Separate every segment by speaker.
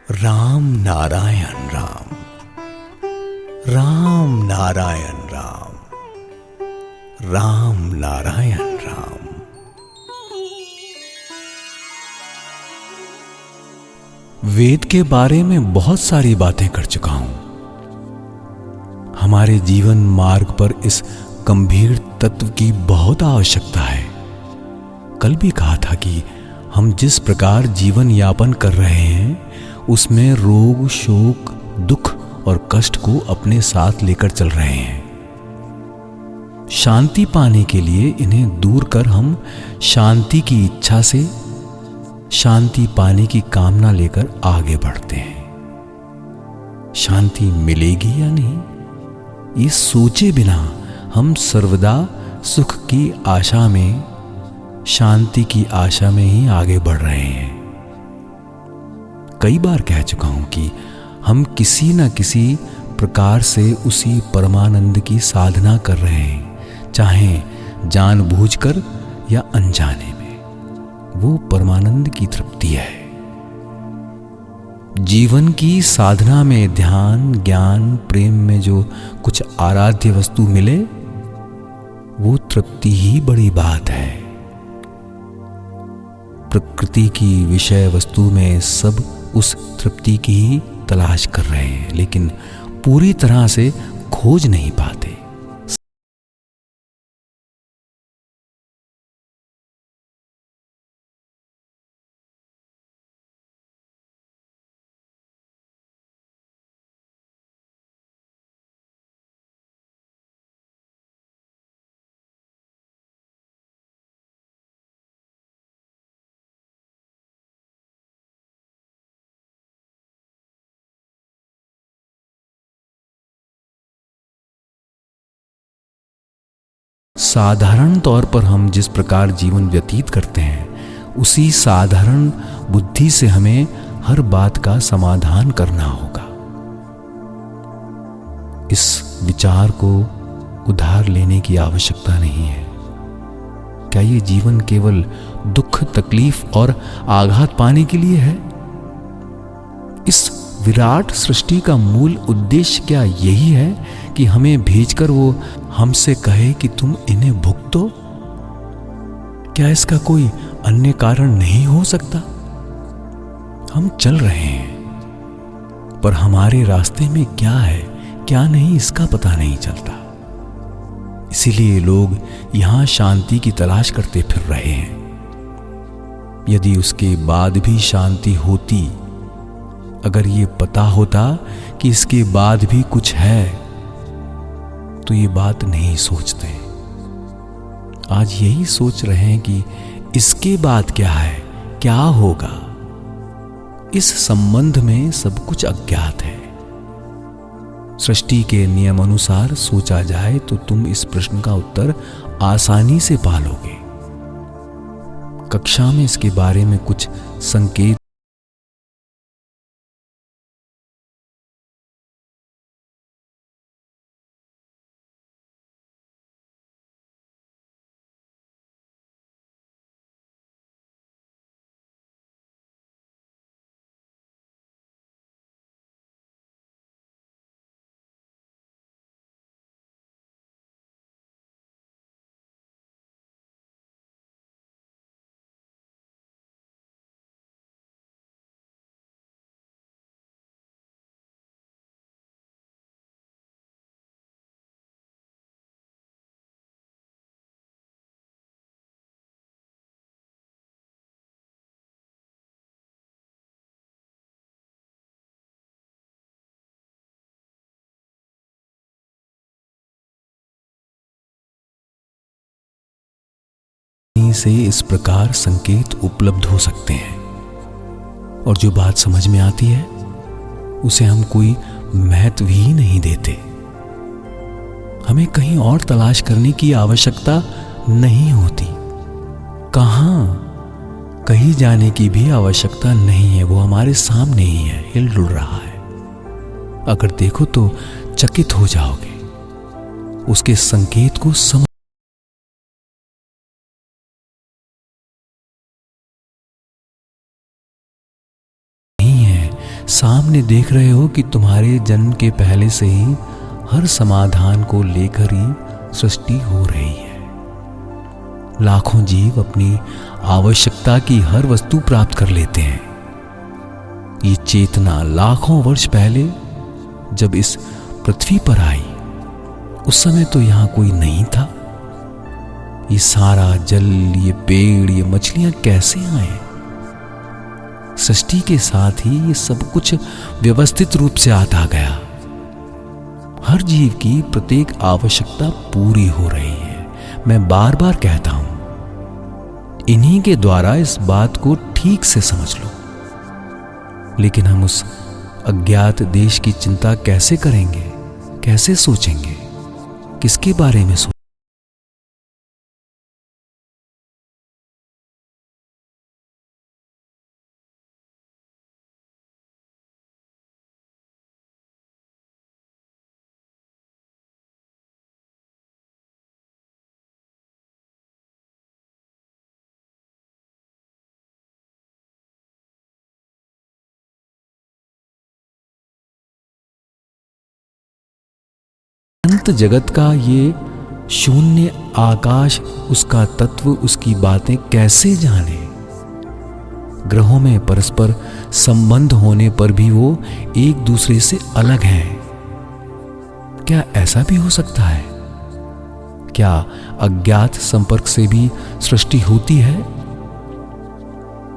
Speaker 1: राम नारायण राम, राम नारायण राम, राम नारायण राम। वेद के बारे में बहुत सारी बातें कर चुका हूं। हमारे जीवन मार्ग पर इस गंभीर तत्व की बहुत आवश्यकता है। कल भी कहा था कि हम जिस प्रकार जीवन यापन कर रहे हैं उसमें रोग, शोक, दुख और कष्ट को अपने साथ लेकर चल रहे हैं। शांति पाने के लिए इन्हें दूर कर हम शांति की इच्छा से शांति पाने की कामना लेकर आगे बढ़ते हैं। शांति मिलेगी या नहीं, ये सोचे बिना हम सर्वदा सुख की आशा में, शांति की आशा में ही आगे बढ़ रहे हैं। कई बार कह चुका हूं कि हम किसी न किसी प्रकार से उसी परमानंद की साधना कर रहे हैं, चाहे जानबूझकर या अनजाने में। वो परमानंद की तृप्ति है। जीवन की साधना में ध्यान, ज्ञान, प्रेम में जो कुछ आराध्य वस्तु मिले वो तृप्ति ही बड़ी बात है। प्रकृति की विषय वस्तु में सब उस तृप्ति की ही तलाश कर रहे हैं, लेकिन पूरी तरह से खोज नहीं पाते। साधारण तौर पर हम जिस प्रकार जीवन व्यतीत करते हैं उसी साधारण बुद्धि से हमें हर बात का समाधान करना होगा। इस विचार को उधार लेने की आवश्यकता नहीं है। क्या ये जीवन केवल दुख, तकलीफ और आघात पाने के लिए है? इस विराट सृष्टि का मूल उद्देश्य क्या यही है कि हमें भेजकर वो हमसे कहे कि तुम इन्हें भुगतो? क्या इसका कोई अन्य कारण नहीं हो सकता? हम चल रहे हैं, पर हमारे रास्ते में क्या है, क्या नहीं, इसका पता नहीं चलता। इसीलिए लोग यहां शांति की तलाश करते फिर रहे हैं। यदि उसके बाद भी शांति होती, अगर ये पता होता कि इसके बाद भी कुछ है, तो ये बात नहीं सोचते। आज यही सोच रहे हैं कि इसके बाद क्या है, क्या होगा। इस संबंध में सब कुछ अज्ञात है। सृष्टि के नियम अनुसार सोचा जाए तो तुम इस प्रश्न का उत्तर आसानी से पालोगे। कक्षा में इसके बारे में कुछ संकेत से इस प्रकार संकेत उपलब्ध हो सकते हैं, और जो बात समझ में आती है उसे हम कोई महत्व ही नहीं देते। हमें कहीं और तलाश करने की आवश्यकता नहीं होती। कहीं जाने की भी आवश्यकता नहीं है। वो हमारे सामने ही है, हिल डुल रहा है। अगर देखो तो चकित हो जाओगे। उसके संकेत को समझ सामने देख रहे हो कि तुम्हारे जन्म के पहले से ही हर समाधान को लेकर ही सृष्टि हो रही है। लाखों जीव अपनी आवश्यकता की हर वस्तु प्राप्त कर लेते हैं। ये चेतना लाखों वर्ष पहले जब इस पृथ्वी पर आई, उस समय तो यहां कोई नहीं था। ये सारा जल, ये पेड़, ये मछलियां कैसे आए? सृष्टि के साथ ही ये सब कुछ व्यवस्थित रूप से आता गया। हर जीव की प्रत्येक आवश्यकता पूरी हो रही है। मैं बार बार कहता हूं, इन्हीं के द्वारा इस बात को ठीक से समझ लो। लेकिन हम उस अज्ञात देश की चिंता कैसे करेंगे, कैसे सोचेंगे, किसके बारे में सोचेंगे? अनंत जगत का ये शून्य आकाश, उसका तत्व, उसकी बातें कैसे जाने? ग्रहों में परस्पर संबंध होने पर भी वो एक दूसरे से अलग हैं। क्या ऐसा भी हो सकता है? क्या अज्ञात संपर्क से भी सृष्टि होती है?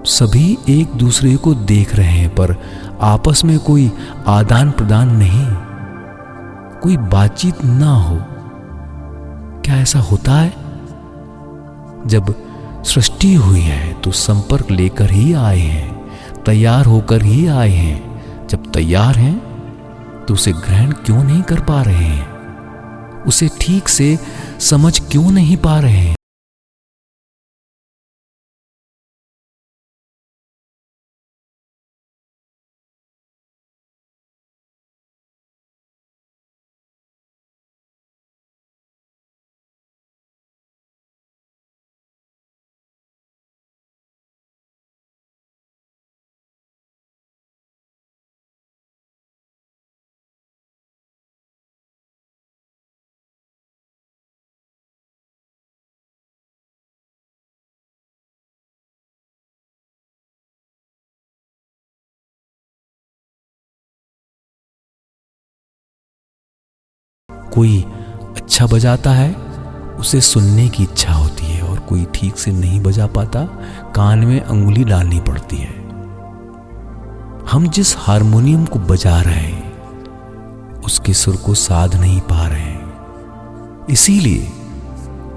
Speaker 1: सभी एक दूसरे को देख रहे हैं पर आपस में कोई आदान प्रदान नहीं, कोई बातचीत ना हो। क्या ऐसा होता है? जब सृष्टि हुई है तो संपर्क लेकर ही आए हैं, तैयार होकर ही आए हैं। जब तैयार हैं तो उसे ग्रहण क्यों नहीं कर पा रहे हैं? उसे ठीक से समझ क्यों नहीं पा रहे हैं? कोई अच्छा बजाता है, उसे सुनने की इच्छा होती है, और कोई ठीक से नहीं बजा पाता, कान में अंगुली डालनी पड़ती है। हम जिस हारमोनियम को बजा रहे हैं उसके सुर को साध नहीं पा रहे हैं। इसीलिए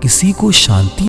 Speaker 1: किसी को शांति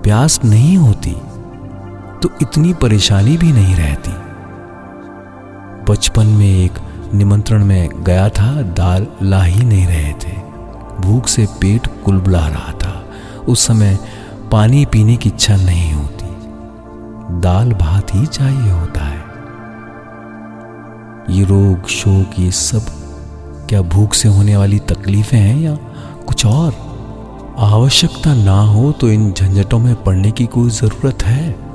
Speaker 1: प्यास नहीं होती तो इतनी परेशानी भी नहीं रहती। बचपन में एक निमंत्रण में गया था, दाल ला ही नहीं रहे थे। भूख से पेट कुलबुला रहा था। उस समय पानी पीने की इच्छा नहीं होती, दाल भात ही चाहिए होता है। ये रोग शोक ये सब क्या भूख से होने वाली तकलीफें हैं या कुछ और? आवश्यकता ना हो तो इन झंझटों में पड़ने की कोई जरूरत है?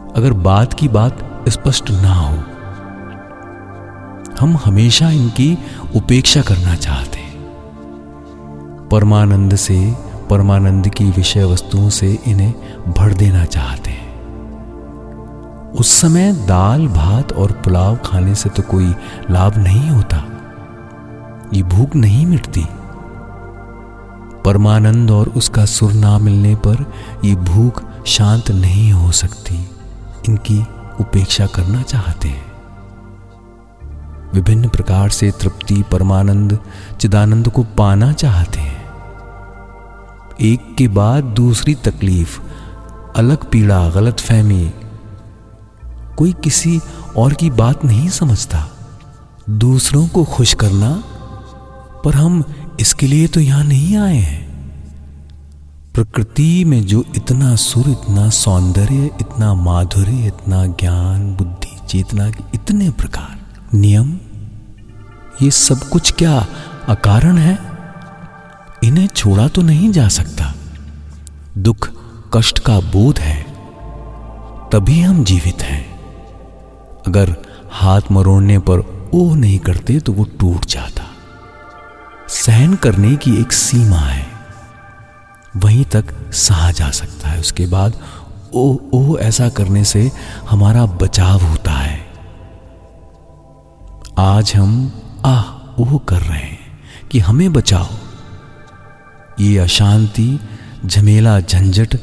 Speaker 1: अगर बात की बात स्पष्ट ना हो, हम हमेशा इनकी उपेक्षा करना चाहते हैं। परमानंद से, परमानंद की विषय वस्तुओं से इन्हें भर देना चाहते हैं। उस समय दाल भात और पुलाव खाने से तो कोई लाभ नहीं होता, ये भूख नहीं मिटती। परमानंद और उसका सुर ना मिलने पर ये भूख शांत नहीं हो सकती। इनकी उपेक्षा करना चाहते हैं। विभिन्न प्रकार से तृप्ति, परमानंद, चिदानंद को पाना चाहते हैं। एक के बाद दूसरी तकलीफ, अलग पीड़ा, गलत फहमी, कोई किसी और की बात नहीं समझता। दूसरों को खुश करना, पर हम इसके लिए तो यहां नहीं आए हैं। प्रकृति में जो इतना सुर, इतना सौंदर्य, इतना माधुर्य, इतना ज्ञान, बुद्धि, चेतना के इतने प्रकार, नियम, ये सब कुछ क्या अकारण है? इन्हें छोड़ा तो नहीं जा सकता। दुख कष्ट का बोध है, तभी हम जीवित हैं। अगर हाथ मरोड़ने पर ओह नहीं करते तो वो टूट जाता। सहन करने की एक सीमा है, वहीं तक सहा जा सकता है। उसके बाद ओह ओह ऐसा करने से हमारा बचाव होता है। आज हम आह ओह कर रहे हैं कि हमें बचाओ। ये अशांति, झमेला, झंझट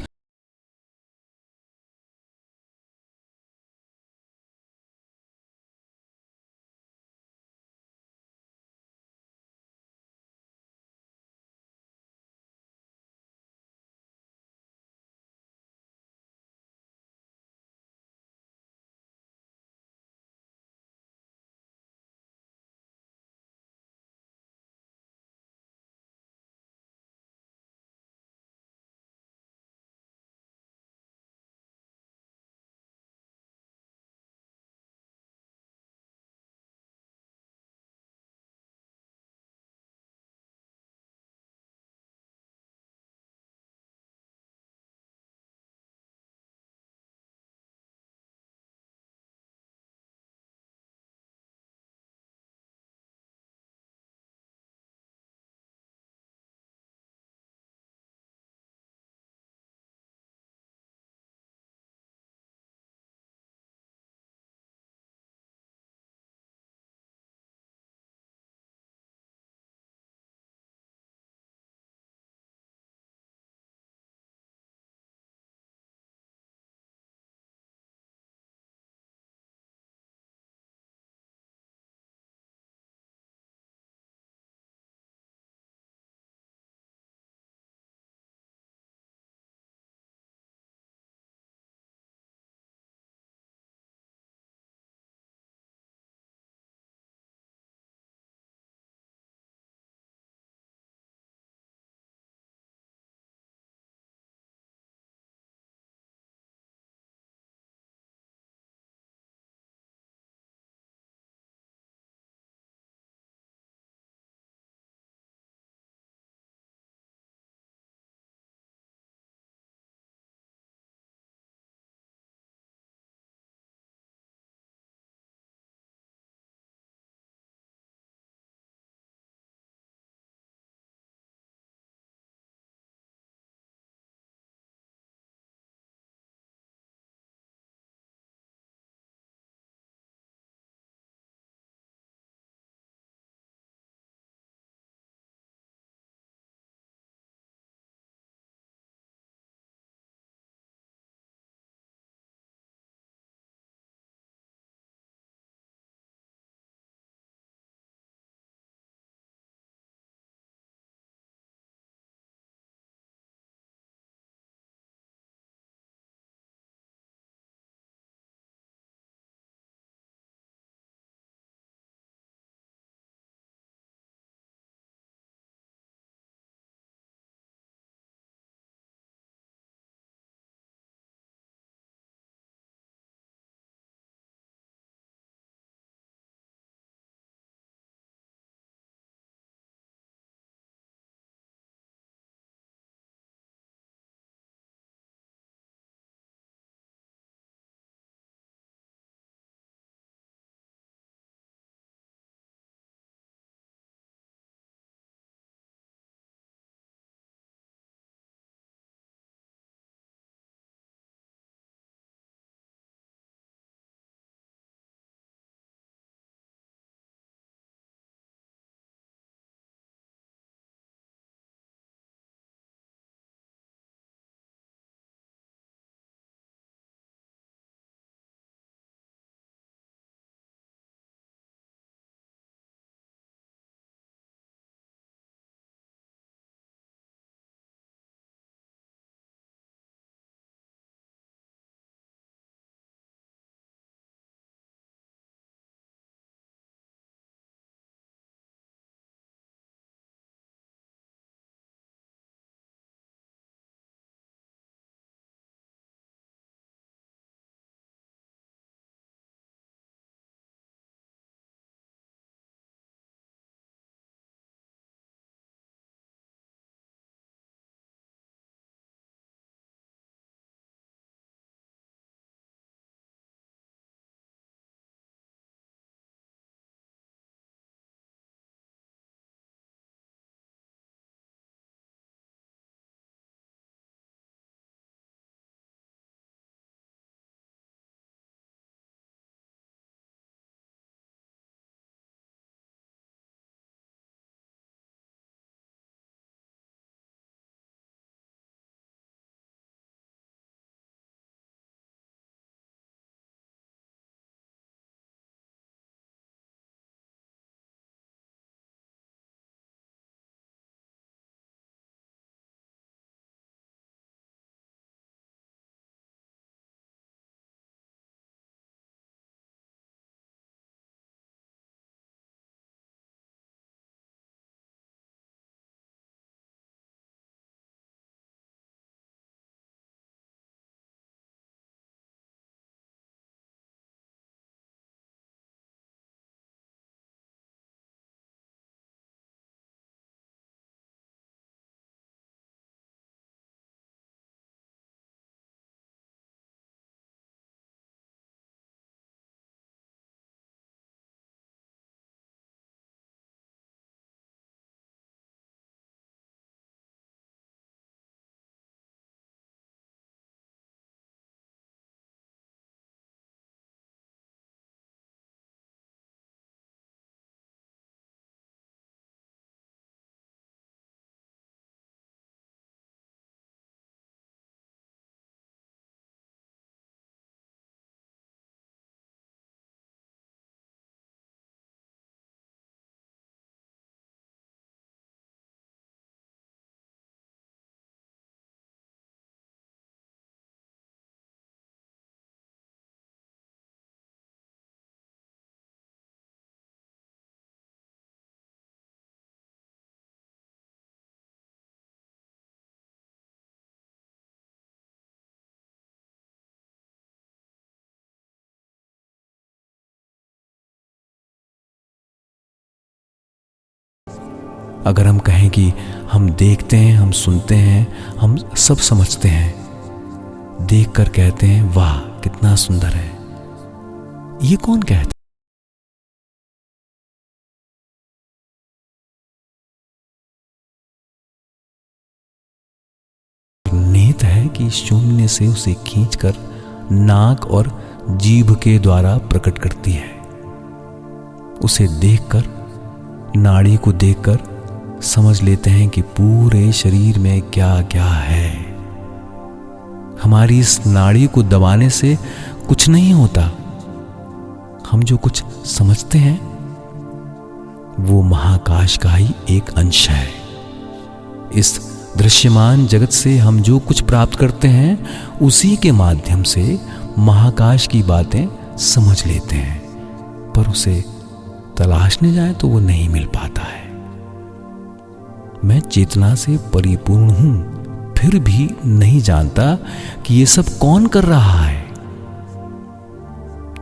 Speaker 1: अगर हम कहें कि हम देखते हैं, हम सुनते हैं, हम सब समझते हैं, देखकर कहते हैं वाह कितना सुंदर है, ये कौन कहता है? नेत है कि शून्य से उसे खींचकर नाक और जीभ के द्वारा प्रकट करती है। उसे देखकर, नाड़ी को देखकर समझ लेते हैं कि पूरे शरीर में क्या क्या है। हमारी इस नाड़ी को दबाने से कुछ नहीं होता। हम जो कुछ समझते हैं वो महाकाश का ही एक अंश है। इस दृश्यमान जगत से हम जो कुछ प्राप्त करते हैं उसी के माध्यम से महाकाश की बातें समझ लेते हैं, पर उसे तलाशने जाए तो वो नहीं मिल पाता है। मैं चेतना से परिपूर्ण हूं, फिर भी नहीं जानता कि ये सब कौन कर रहा है।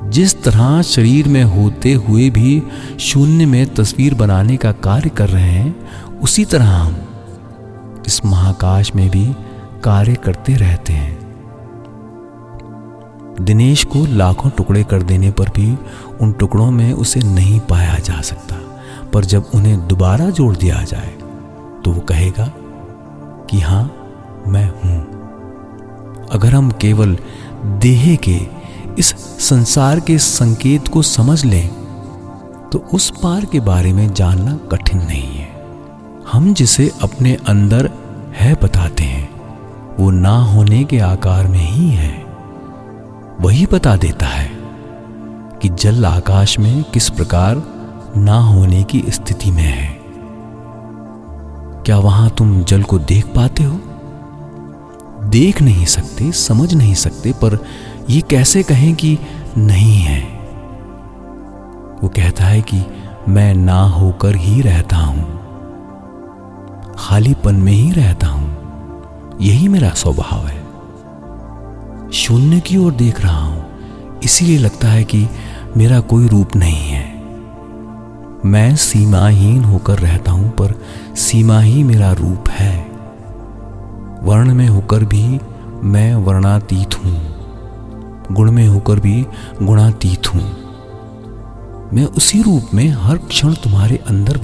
Speaker 1: जिस तरह शरीर में होते हुए भी शून्य में तस्वीर बनाने का कार्य कर रहे हैं, उसी तरह हम इस महाकाश में भी कार्य करते रहते हैं। दिनेश को लाखों टुकड़े कर देने पर भी उन टुकड़ों में उसे नहीं पाया जा सकता, पर जब उन्हें दोबारा जोड़ दिया जाए तो वो कहेगा कि हाँ मैं हूं। अगर हम केवल देह के इस संसार के संकेत को समझ लें तो उस पार के बारे में जानना कठिन नहीं है। हम जिसे अपने अंदर है बताते हैं वो ना होने के आकार में ही है। वही बता देता है कि जल आकाश में किस प्रकार ना होने की स्थिति में है। क्या वहां तुम जल को देख पाते हो? देख नहीं सकते, समझ नहीं सकते, पर ये कैसे कहें कि नहीं है? वो कहता है कि मैं ना होकर ही रहता हूं, खालीपन में ही रहता हूं, यही मेरा स्वभाव है। शून्य की ओर देख रहा हूं, इसीलिए लगता है कि मेरा कोई रूप नहीं है। मैं सीमाहीन होकर रहता हूं, पर सीमा ही मेरा रूप है। वर्ण में होकर भी मैं वर्णातीत हूं, गुण में होकर भी गुणातीत हूं। मैं उसी रूप में हर क्षण तुम्हारे अंदर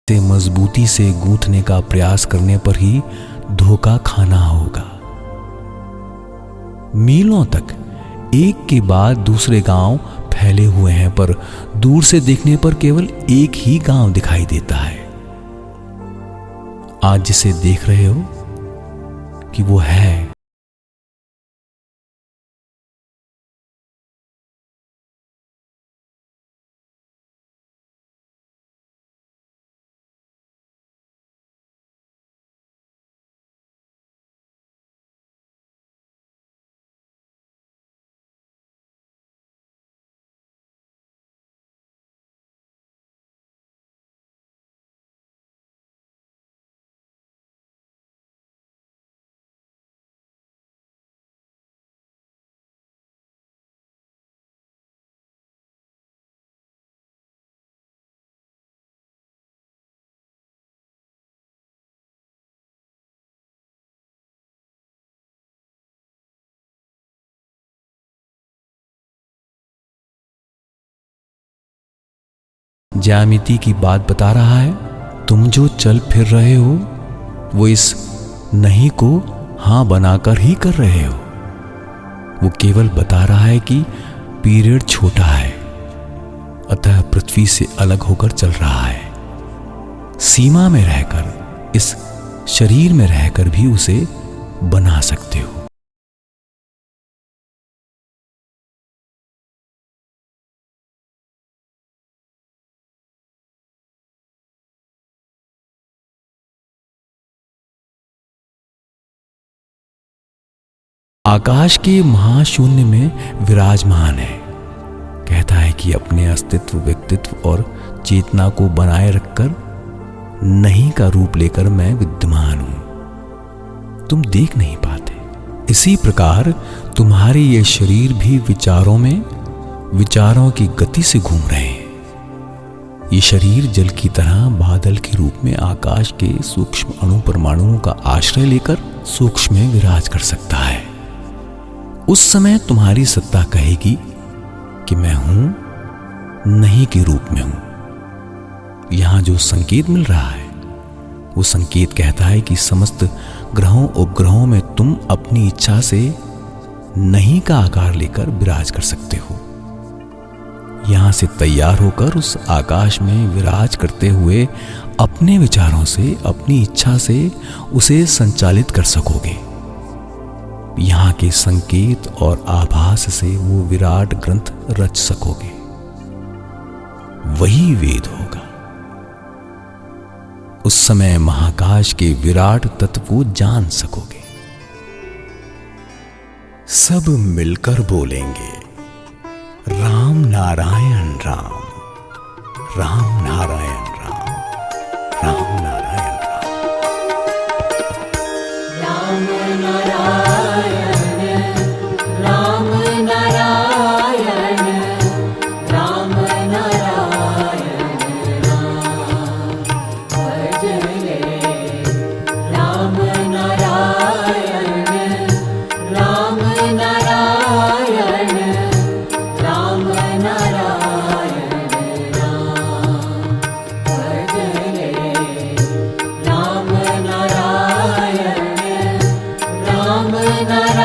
Speaker 1: से मजबूती से गूंथने का प्रयास करने पर ही धोखा खाना होगा। मीलों तक एक के बाद दूसरे गांव फैले हुए हैं, पर दूर से देखने पर केवल एक ही गांव दिखाई देता है। आज जिसे देख रहे हो कि वो है ज्यामिति की बात बता रहा है। तुम जो चल फिर रहे हो वो इस नहीं को हां बनाकर ही कर रहे हो। वो केवल बता रहा है कि पीरियड छोटा है, अतः पृथ्वी से अलग होकर चल रहा है। सीमा में रहकर, इस शरीर में रहकर भी उसे बना सकते हो। आकाश के महाशून्य में विराजमान है। कहता है कि अपने अस्तित्व, व्यक्तित्व और चेतना को बनाए रखकर नहीं का रूप लेकर मैं विद्यमान हूं। तुम देख नहीं पाते। इसी प्रकार तुम्हारे ये शरीर भी विचारों में, विचारों की गति से घूम रहे हैं। ये शरीर जल की तरह बादल के रूप में आकाश के सूक्ष्म अणु परमाणुओं का आश्रय लेकर सूक्ष्म में विराज कर सकता है। उस समय तुम्हारी सत्ता कहेगी कि मैं हूं नहीं के रूप में हूं। यहां जो संकेत मिल रहा है वो संकेत कहता है कि समस्त ग्रहों उपग्रहों में तुम अपनी इच्छा से नहीं का आकार लेकर विराज कर सकते हो। यहां से तैयार होकर उस आकाश में विराज करते हुए अपने विचारों से, अपनी इच्छा से उसे संचालित कर सकोगे। यहां के संकेत और आभास से वो विराट ग्रंथ रच सकोगे। वही वेद होगा। उस समय महाकाश के विराट तत्व को जान सकोगे। सब मिलकर बोलेंगे राम नारायण राम, राम नारायण राम, राम नारायण राम, राम नारायण राम नारायण, राम नारायण राम, भजले राम नारायण, राम नारायण, राम नारायण राम, भजले राम नारायण, राम नारायण।